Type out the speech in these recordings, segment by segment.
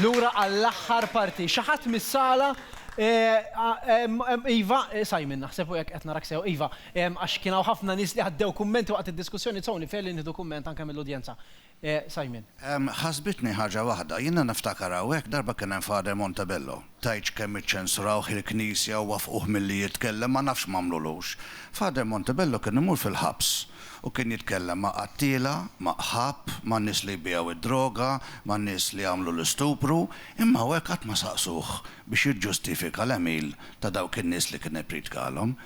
Lura għall-aħħar parti. Xi ħadd mis-sala Iva, Simon, naħseb u jekk qed narak sew, Iva, għax kien hawn ħafna nies li ħaddew kummenti waqt id-diskussjoni tsawni fejn nieħdu kumment anke mill-udjenza. Simon. Ħasbitni ħaġa waħda, jiena niftakar hawnhekk darba kien hemm Fader Montebello. Tajġ kemm iċċensurawh il-Knisja u wafquh milli jitkellem ma nafx m'għamlulux. Fader Montebello kien imur fil-ħabs u kien jitkellem ma' qattila, ma' ħabb, ma' nies li jbiegħu id-droga, ma' nies li għamlu l-istupru, imma hawnhekk qatt ma saqsuh biex jiġġustifika l-emil ta' dawk in-nies li kien ippritkalhom.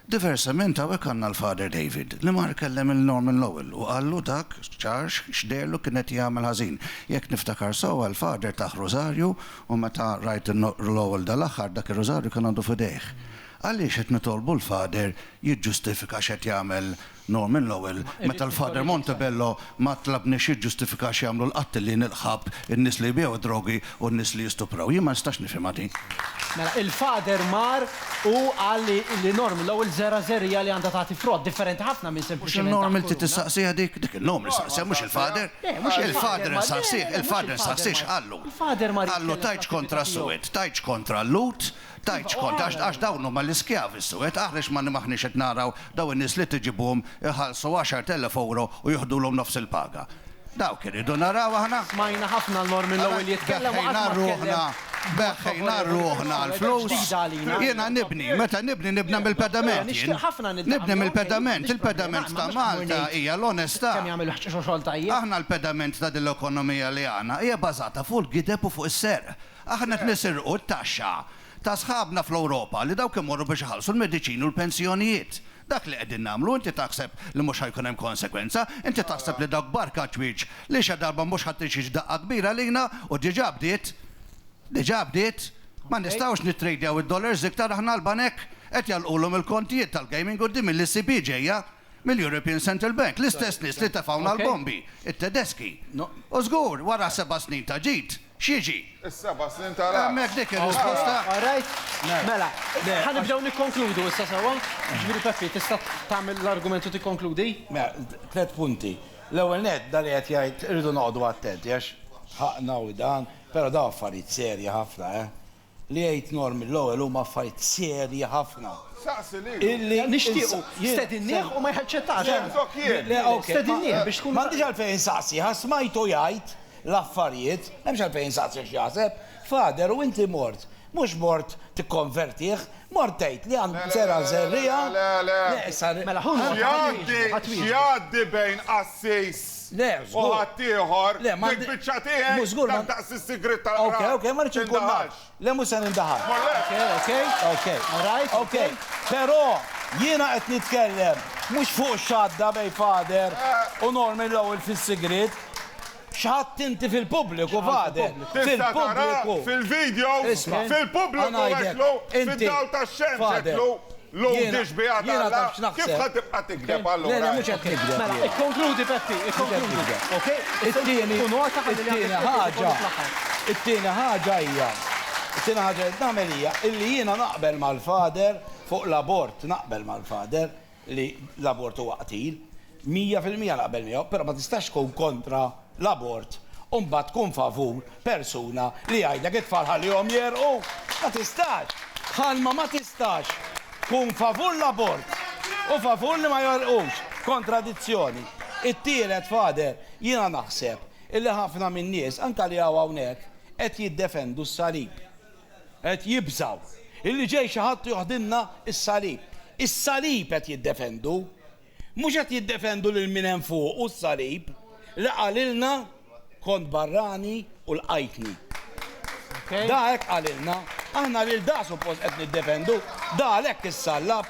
Diversament hawnhekk għandna l-Father David li mar kellem il-Norman Lowell u qallu dak ċarx x'derlu kienet jagħmel ħażin. Jekk niftakar sewwa l-Father taħ Rożarju u meta rajt Lowell dal-aħħar dak ir-Rożarju kien għandu f'idejh. Għaliex qed nitolbu l-Father jiġġustifika x'qed jagħmel Norman Lowell meta l-Father Montebello ma tlabniex jiġġustifika x'jagħmlu l-qatt li nilħab in-nies li jbiegħu drogi u n-nies li jistupraw. Jien ma nistax nifhimha din. Mela, il-Father mar u qal li Norman Lowell żera żerrija li għandha tagħti frott differenti ħafna minn sempliċement. Il-Norman tistaqsija dik il-Norman istaqsija mhux il-Father. Il-Father insaqsix qallu. Qallu tajġ kontra s-Suwed, tajġ kontra l-lut, tajġ kontra għax dawn huma l-iskjavi s-Suwed, aħrex ma maħniex qed naraw daw in-nies li tiġibuhom iħallsu 10,000 euro u jieħdulhom nofs il-paga. Dawk iridu naraw aħna. Smajna ħafna l-Norman Lowell jitkellem beħħejna ruħna l-flus. Jiena nibni, meta nibna mill-pedament. Nibni mill-pedament. Il-pedament ta' Malta hija l-onestà. Kemm jagħmel xogħol tajjeb. Aħna l-pedament ta' din l-ekonomija li għandna hija bażata fuq il-gideb u fuq is-ser. Aħna qed nisirqu t-taxxa ta' sħabna fl-Ewropa li dawk imorru biex iħallsu l-mediċini u l-pensjonijiet. Dak li qegħdin nagħmlu inti taħseb li mhux ħajkun hemm konsekwenza, inti taħseb li dak barka ċwieġ li xi darba mhux ħadd tixi daqqa kbira lina u diġà bdiet ma nistgħux nittrejdjaw id-dollars iktar aħna l-banek qed jalqulhom il-kontijiet tal-gaming quddiem mill-ECB ġejja mill-European Central Bank, l-istess nies li tefawna l-bombi, it-Tedeschi. U żgur wara 7 snin ta' ġid, x'jiġi? Is-7 snin tara. Hemmhekk dik ir-risposta. Alright. Mela, ħanibdew nikkonkludu issa sewwa. Ġifieri Peppi, tista' tagħmel l-argument u tikkonkludi? Mela, 3 punti. L-ewwel nett dan li qed jgħid irridu noqogħdu attenti għax ħaqna u dan, però daw affarijiet serji ħafna, Li jgħid Norman Lowell huma affarijiet serji ħafna. Saqsi li. Nixtiequ stedinnieh u ma jħaċċettax. Stedinnieh biex tkun. M'għandix għalfejn saqsi, smajtu jgħid l-affarijiet, m'hemmx għalfejn saqsi x'jaħseb. Fader u inti mort, mhux mort tikkonvertih, mort tgħid li għand sera żerrija. Mela x'jgħaddi bejn assis u ħaddieħor dik biċċa tiegħek daqs is-sigriet tal-qra. Ok, ma rridx inkun naf. Le mhux se nindaħal. Ok. Però jiena qed nitkellem mhux fuq xadda bej Fader u Norman Lowell fis-sigriet. X'ħadd inti fil-pubbliku, Fader. Fil-pubbliku. Fil-videos, fil-pubbliku għexlu, fid-dawl tax-xemx għexlu. L-għudix bijat għalla, kif ħad tibqa tikdeb għallu? Le, mux għed tikdeb. Mela, ikkonkludi Peppi, ikkonkludi. It-tieni ħaġa hija, nagħmel hija illi jiena naqbel mal-Fader fuq l-abort, naqbel mal-Fader li l-abort huwa qtil, 100% naqbel miegħu, però ma tistax tkun kontra l-abort u mbagħad tkun favur persuna li jgħidlek it-tfal ħallihom jerqu. Ma tistax. Ħalma ma tistax. Kun favur l-abort u favur li ma jorqux. Kontradizzjoni. It-tielet Fader, jiena naħseb illi ħafna minn nies anke li hawnhekk qed jiddefendu s-salib. Qed jibżaw. Illi ġej xi ħadd joħdilna s-salib. Is-salib qed jiddefendu. Mhux qed jiddefendu lil min hemm fuq u s-salib li qalilna kont barrani u l-qajtni. Da hekk qalilna. Aħna lil da suppost qed niddefendu, da għalhekk is-sallab